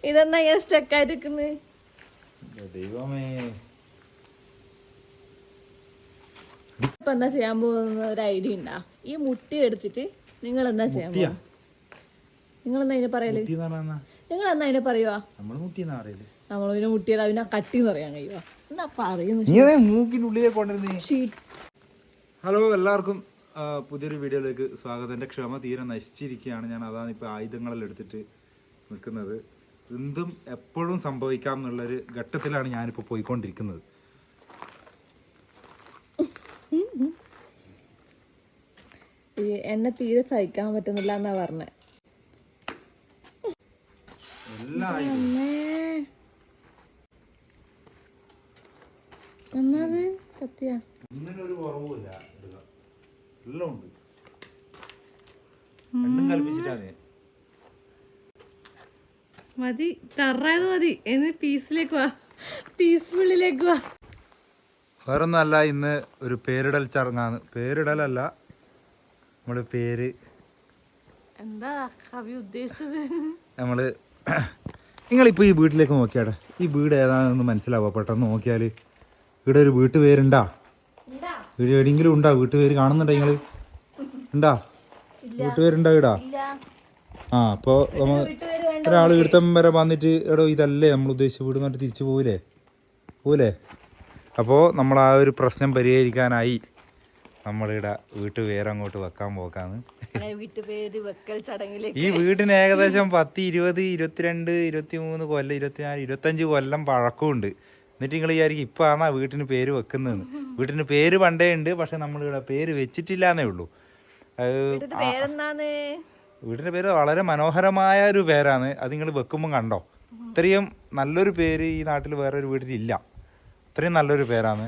ഇതെന്നാ ഞാൻ സ്റ്റക്കായിരിക്കുന്നത്? ദൈവമേ, ഇപ്പൊ എന്താ ചെയ്യാൻ പോകുന്ന ഒരു ഐഡിയ ഉണ്ടാ? ഈ മുട്ടി എടുത്തിട്ട് നിങ്ങൾ എന്താ ചെയ്യാൻ പോകുക? നിങ്ങൾ എന്താ അതിനെ പറയല്? നിങ്ങൾ എന്താ അതിനെ പറയുവാ? നമ്മളിനെ മുട്ടിയത് അതിനെ കട്ടിന്ന് പറയാൻ കഴിയുവാ? എന്താ പറയുന്നത്? ഹലോ, എല്ലാവർക്കും പുതിയൊരു വീഡിയോയിലേക്ക് സ്വാഗതം. എൻ്റെ ക്ഷമ തീരെ നശിച്ചിരിക്കുകയാണ്. ഞാൻ അതാണ് ഇപ്പോൾ ആയുധങ്ങളെല്ലാം എടുത്തിട്ട് നിൽക്കുന്നത്. എന്തും എപ്പോഴും സംഭവിക്കാം എന്നുള്ളൊരു ഘട്ടത്തിലാണ് ഞാനിപ്പോൾ പോയിക്കൊണ്ടിരിക്കുന്നത്. എന്നെ തീരെ സഹിക്കാൻ പറ്റുന്നില്ല എന്നാ പറഞ്ഞേ. എന്നത് കത്തിയാ ഒന്നിനൊരു കുറവുമില്ല, എല്ലാം ഉണ്ട്. രണ്ടും കൽപ്പിച്ചിട്ടാണ്. മതി, കറായത് മതി. എന്ന് പീസിലേക്ക് വാ, പീസ്ഫുള്ളിലേക്ക് വാ. വേറൊന്നുമല്ല, ഇന്ന് ഒരു പേരിടൽ ചടങ്ങാണ്. പേരിടലല്ല, നമ്മള് പേര് എന്താ കവി ഉദ്ദേശിച്ചത്? നമ്മള് നിങ്ങളിപ്പോൾ ഈ വീട്ടിലേക്ക് നോക്കിയാടെ, ഈ വീട് ഏതാണെന്ന് മനസ്സിലാവുക പെട്ടെന്ന് നോക്കിയാൽ. ഇവിടെ ഒരു വീട്ടുപേരുണ്ടാ? ഇവിടെ എവിടെയെങ്കിലും ഉണ്ടാ വീട്ടുപേര്? കാണുന്നുണ്ടോ നിങ്ങൾ? ഉണ്ടാ വീട്ടുപേരുണ്ടാ ഇടാ? ആ, അപ്പോൾ നമ്മൾ ഒരാൾ ഇവിടുത്തെ വരെ വന്നിട്ട് എടോ ഇതല്ലേ നമ്മൾ ഉദ്ദേശിച്ച വീട് എന്നിട്ട് തിരിച്ചു പോവില്ലേ? അപ്പോൾ നമ്മൾ ആ ഒരു പ്രശ്നം പരിഹരിക്കാനായി നമ്മളിവിടെ വീട്ടുപേര് അങ്ങോട്ട് വെക്കാൻ പോക്കാന്ന്. ഈ വീടിന് ഏകദേശം 10, 20, 22, 23 കൊല്ലം, 24, 25 കൊല്ലം പഴക്കമുണ്ട്. എന്നിട്ട് നിങ്ങൾ വിചാരിക്കും ഇപ്പം ആണോ വീട്ടിന് പേര് വെക്കുന്നതെന്ന്. വീട്ടിന് പേര് പണ്ടേ ഉണ്ട്, പക്ഷെ നമ്മളിവിടെ പേര് വെച്ചിട്ടില്ലാന്നേ ഉള്ളൂ. വീടിൻ്റെ പേര് വളരെ മനോഹരമായ ഒരു പേരാണ്. അത് നിങ്ങൾ വെക്കുമ്പം കണ്ടോ, ഇത്രയും നല്ലൊരു പേര് ഈ നാട്ടിൽ വേറൊരു വീട്ടിലില്ല. ഇത്രയും നല്ലൊരു പേരാണ്.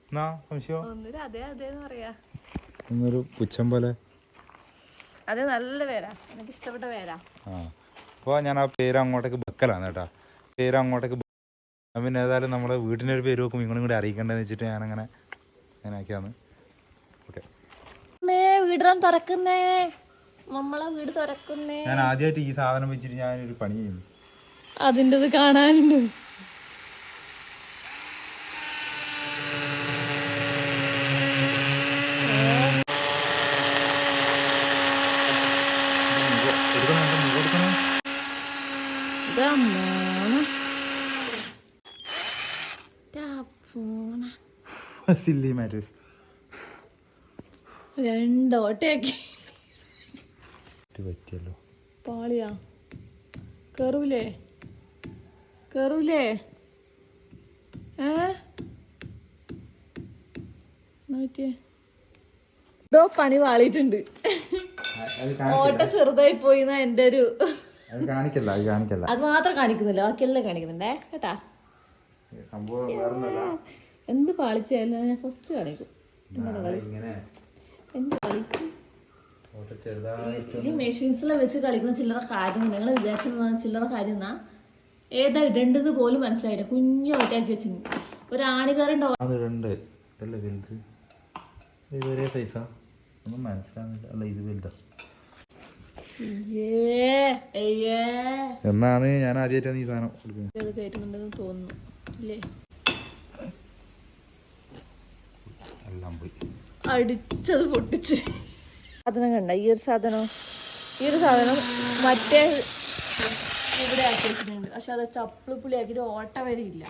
എന്നാ സംശയം എന്നൊരു പുച്ഛം പോലെ. അതെ, നല്ല പേരാ, എനിക്ക് ഇഷ്ടപ്പെട്ട പേരാ. ആ, അപ്പോൾ ഞാൻ ആ പേര് അങ്ങോട്ടേക്ക് വെക്കലാണ് കേട്ടോ. പേര് അങ്ങോട്ടേക്ക് പിന്നെ ഏതായാലും നമ്മുടെ വീട്ടിനൊരു പേര് വെക്കും നിങ്ങളും കൂടി അറിയിക്കേണ്ടതെന്ന് വെച്ചിട്ട് ഞാനങ്ങനെ ആക്കിയാണ്. ഓക്കെ, വീടെല്ലാം തുറക്കുന്നേ, നമ്മളെ വീട് തുറക്കുന്നേ. ഞാൻ ആദ്യമായിട്ട് ഈ സാധനം വെച്ചിട്ട് ഞാനൊരു പണി ചെയ്യുന്നു. അതിൻ്റെ കാണാനുണ്ട്. രണ്ടോട്ടയാക്കി പറ്റിയല്ലോ. പാളിയാ കേറൂലേ? എന്തോ പണി വാളിയിട്ടുണ്ട്. ഓട്ട ചെറുതായി പോയിന്ന എന്റെ ഒരു അത് മാത്രം കാണിക്കുന്നില്ല, ബാക്കിയെല്ലാം കാണിക്കുന്നുണ്ടേ കേട്ടാ. എന്ത് പാളിച്ചായാലും ഞാൻ ഫസ്റ്റ് കാണിക്കും. എന്ത് കളി ഈ മെഷീൻസിലെ വെച്ച് കളിക്കുന്ന ചില്ലറ കാര്യങ്ങൾ നിങ്ങൾ വിചാരിച്ചത് ചില്ലറ കാര്യം എന്നാ? ഏതാ ഇടേണ്ടത് പോലും മനസ്സിലായില്ല. കുഞ്ഞു ഒറ്റാക്കി വെച്ചു. ഒരു ആണികാരുണ്ടാവും. എന്നാണ് ഞാൻ ആദ്യമായിട്ടാണ് ഈ സാധനം കയറ്റുന്നുണ്ടെന്ന് തോന്നുന്നു ഇല്ലേ? അടിച്ചത് പൊട്ടിച്ച് സാധനം കണ്ട. ഈ ഒരു സാധനം മറ്റേ ഇവിടെ ആക്കി വെച്ചിട്ടുണ്ട്. പക്ഷെ അത് ചപ്പിളി പുളി ആക്കിയിട്ട് ഓട്ട വരെ ഇല്ല.